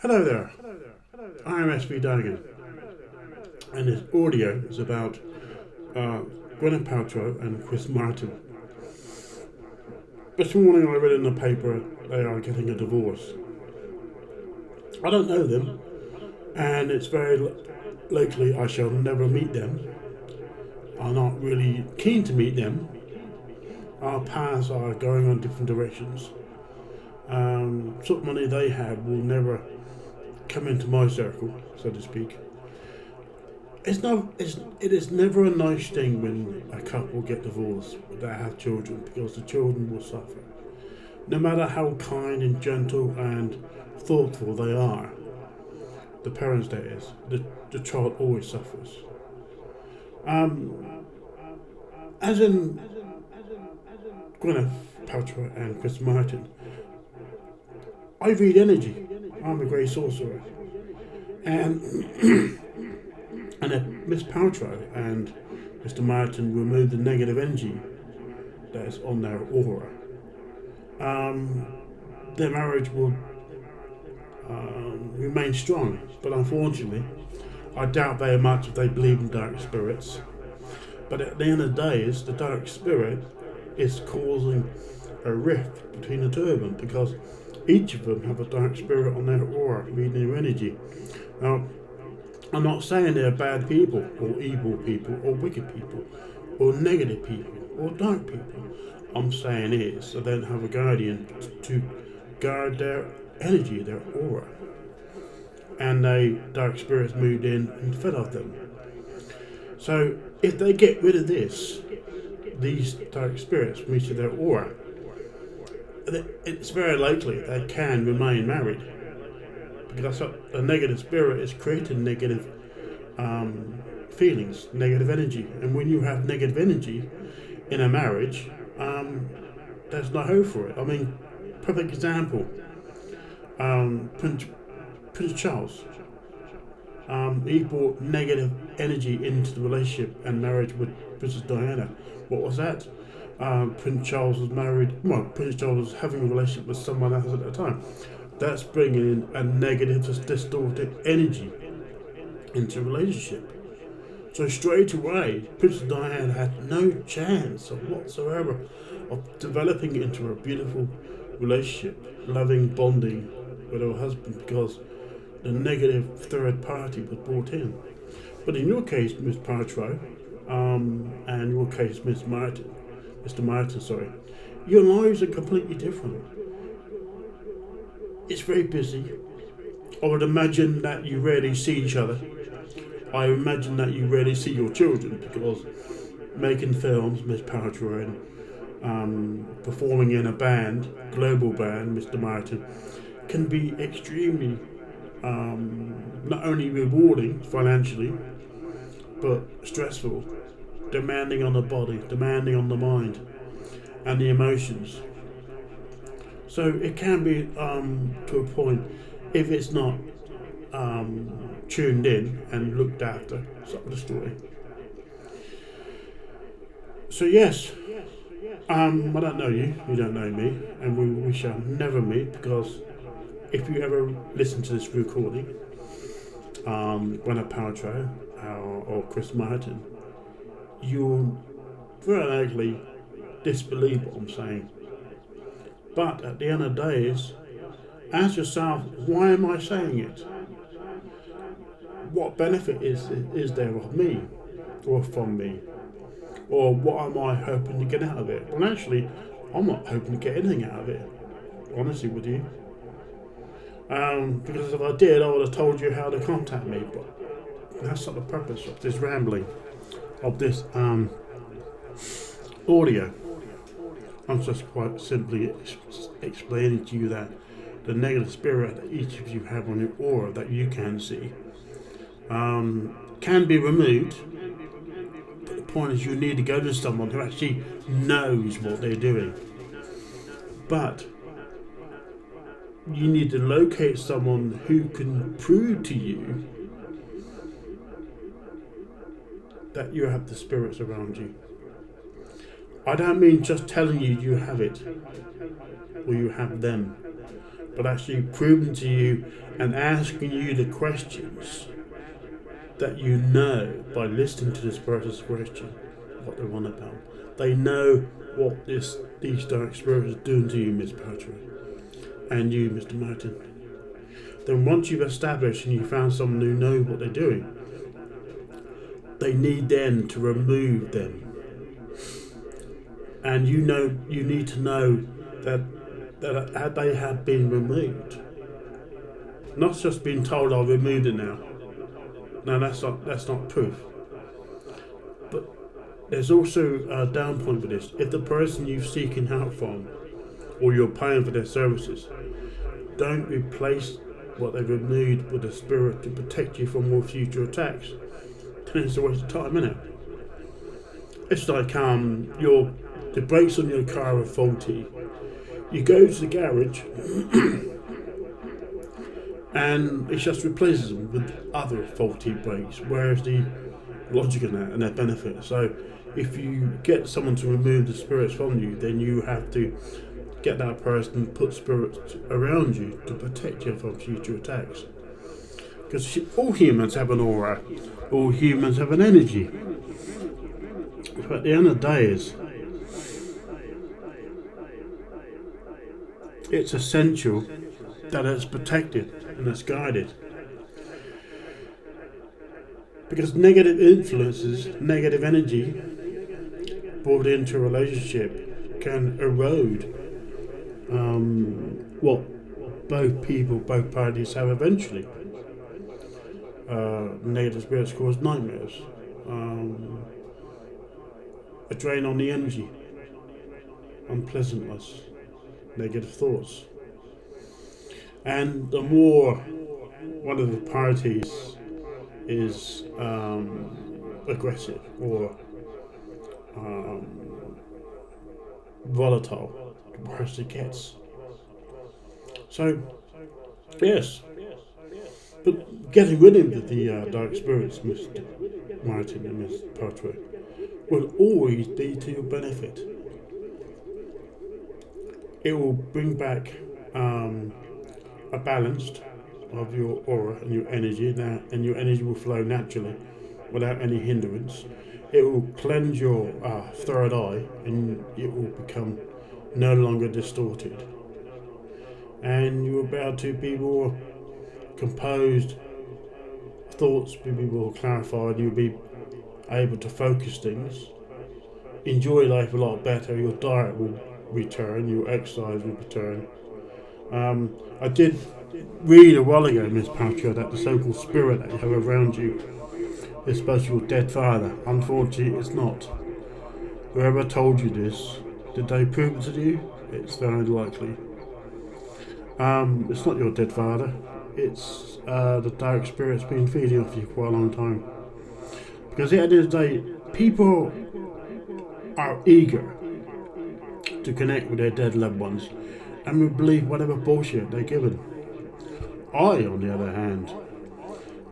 Hello there, I'm SB Dagan, and this audio is about Gwyneth Paltrow and Chris Martin. This morning I read in the paper they are getting a divorce. I don't know them, and it's very likely I shall never meet them. I'm not really keen to meet them. Our paths are going on different directions. Sort of money they have will never come into my circle, so to speak. It is never a nice thing when a couple get divorced that have children, because the children will suffer. No matter how kind and gentle and thoughtful they are, the parents that is, the child always suffers. As in Gwyneth Paltrow and Chris Martin, I read energy. I'm a grey sorcerer. And and if Miss Paltrow and Mr. Martin remove the negative energy that is on their aura, their marriage will remain strong. But unfortunately, I doubt very much if they believe in dark spirits. But at the end of the day, the dark spirit is causing a rift between the two of them, because each of them have a dark spirit on their aura, reading their energy. Now, I'm not saying they're bad people, or evil people, or wicked people, or negative people, or dark people. I'm saying is they don't have a guardian to guard their energy, their aura. And the dark spirits moved in and fed off them. So if they get rid of these dark spirits from each of their aura, it's very likely they can remain married. Because a negative spirit is creating negative feelings, negative energy. And when you have negative energy in a marriage, there's no hope for it. I mean, perfect example, Prince Charles. He brought negative energy into the relationship and marriage with Princess Diana. What was that? Prince Charles was married. Well, Prince Charles was having a relationship with someone else at the time. That's bringing in a negative, distorted energy into a relationship. So straight away, Princess Diana had no chance whatsoever of developing into a beautiful relationship, loving, bonding with her husband, because the negative third party was brought in. But in your case, Miss Paltrow, and in your case, Mr. Martin, your lives are completely different. It's very busy. I would imagine that you rarely see each other. I imagine that you rarely see your children, because making films, Miss Paltrow, and performing in a band, global band, Mr. Martin, can be extremely not only rewarding financially, but stressful, demanding on the body, demanding on the mind, and the emotions. So it can be to a point, if it's not tuned in and looked after, sort of the story. So yes, I don't know you, you don't know me, and we shall never meet, because if you ever listen to this recording, Gwyneth Paltrow or Chris Martin, you'll very likely disbelieve what I'm saying. But at the end of the day, ask yourself, why am I saying it? What benefit is there of me, or from me? Or what am I hoping to get out of it? Well, actually, I'm not hoping to get anything out of it, honestly with you. Because if I did, I would have told you how to contact me. But that's not the purpose of this rambling, of this audio. I'm just quite simply explaining to you that the negative spirit that each of you have on your aura that you can see can be removed. But the point is, you need to go to someone who actually knows what they're doing. But you need to locate someone who can prove to you that you have the spirits around you. I don't mean just telling you you have it, or you have them. but actually proving to you and asking you the questions that you know by listening to this person's question, what they're on about. They know what these dark spirits are doing to you, Miss Paltrow, and you, Mr. Martin. Then once you've established and you found someone who knows what they're doing, they need then to remove them. And you need to know that they have been removed. Not just being told I've removed it now. No, that's not proof. But there's also a down point for this. If the person you're seeking help from, or you're paying for their services, don't replace what they've removed with a spirit to protect you from more future attacks. Then it's a waste of time, isn't it? It's like the brakes on your car are faulty. You go to the garage and it just replaces them with other faulty brakes. Where's the logic in that and their benefit? So if you get someone to remove the spirits from you, then you have to get that person, put spirits around you to protect you from future attacks. Because all humans have an aura, all humans have an energy. But at the end of the day it's essential that it's protected and it's guided. Because negative influences, negative energy brought into a relationship can erode what both parties have eventually. Negative spirits cause nightmares, a drain on the energy, unpleasantness, negative thoughts. And the more one of the parties is aggressive or volatile, the worse it gets. So, yes. But getting rid of the dark spirits, Mr. Martin and Miss Paltrow, will always be to your benefit. It will bring back a balance of your aura and your energy, and your energy will flow naturally without any hindrance. It will cleanse your third eye, and it will become no longer distorted. And you will be able to be more composed, thoughts will be more clarified, you'll be able to focus things, enjoy life a lot better, your diet will return, your exercise will return. I did read a while ago, Miss Paltrow, that the so-called spirit that you have around you is supposed to be your dead father. Unfortunately, it's not. Whoever told you this, did they prove it to you? It's very likely. It's not your dead father. It's the dark spirit's been feeding off you for quite a long time. Because at the end of the day, people are eager to connect with their dead loved ones and will believe whatever bullshit they're given. I, on the other hand,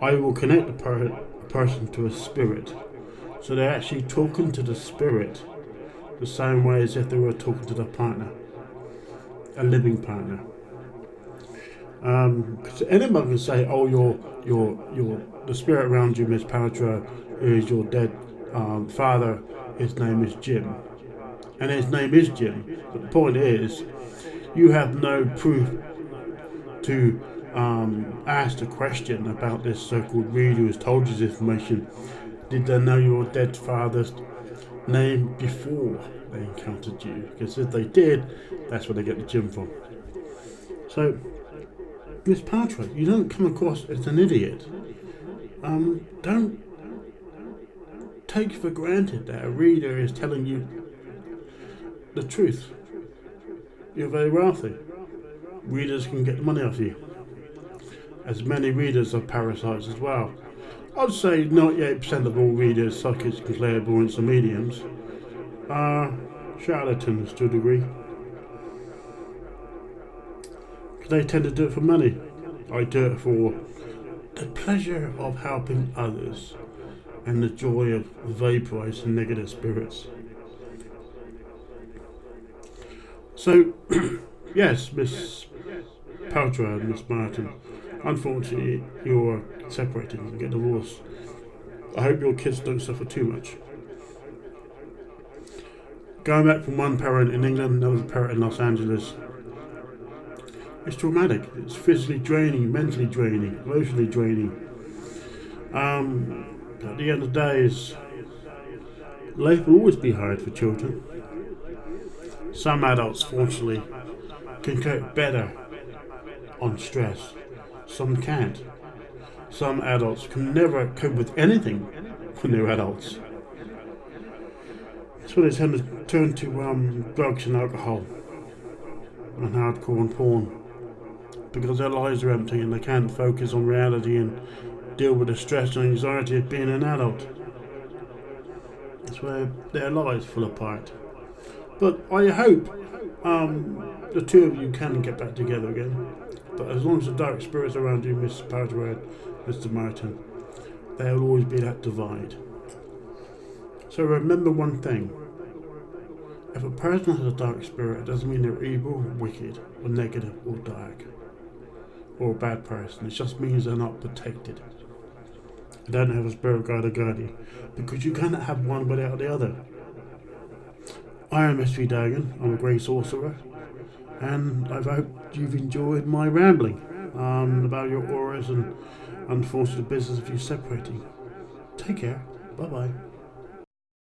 I will connect the person to a spirit, so they're actually talking to the spirit the same way as if they were talking to their partner, a living partner. Because anyone can say, "Oh, the spirit around you, Miss Paltrow, is your dead father. His name is Jim," and his name is Jim. But the point is, you have no proof to ask the question about this so-called reader who has told you this information. Did they know your dead father's name before they encountered you? Because if they did, that's where they get the Jim from. So, Miss Paltrow, you don't come across as an idiot. Don't take for granted that a reader is telling you the truth. You're very wealthy. Readers can get money off you. As many readers are parasites as well. I'd say 98% of all readers, psychics, clairvoyants and mediums, are charlatans to a degree. They tend to do it for money. I do it for the pleasure of helping others and the joy of vaporizing negative spirits. So, yes, Miss Paltrow and C Martin. Unfortunately, you're separated and get divorced. I hope your kids don't suffer too much. Going back from one parent in England, another parent in Los Angeles. It's traumatic. It's physically draining, mentally draining, emotionally draining. At the end of the day, life will always be hard for children. Some adults, fortunately, can cope better on stress. Some can't. Some adults can never cope with anything when they're adults. So they tend to turn to drugs and alcohol and hardcore and porn because their lives are empty and they can't focus on reality and deal with the stress and anxiety of being an adult. That's where their lives fall apart. But I hope the two of you can get back together again. But as long as the dark spirits around you, Mr. Paltrow and Mr. Martin, there will always be that divide. So remember one thing. If a person has a dark spirit, it doesn't mean they're evil, wicked, or negative, or dark, or a bad person. It just means they're not protected. They don't have a spirit guide or guardian, because you cannot have one without the other. I am S.V. Dagan. I'm a grey sorcerer, and I hope you've enjoyed my rambling about your auras and unfortunate business of you separating. Take care. Bye-bye.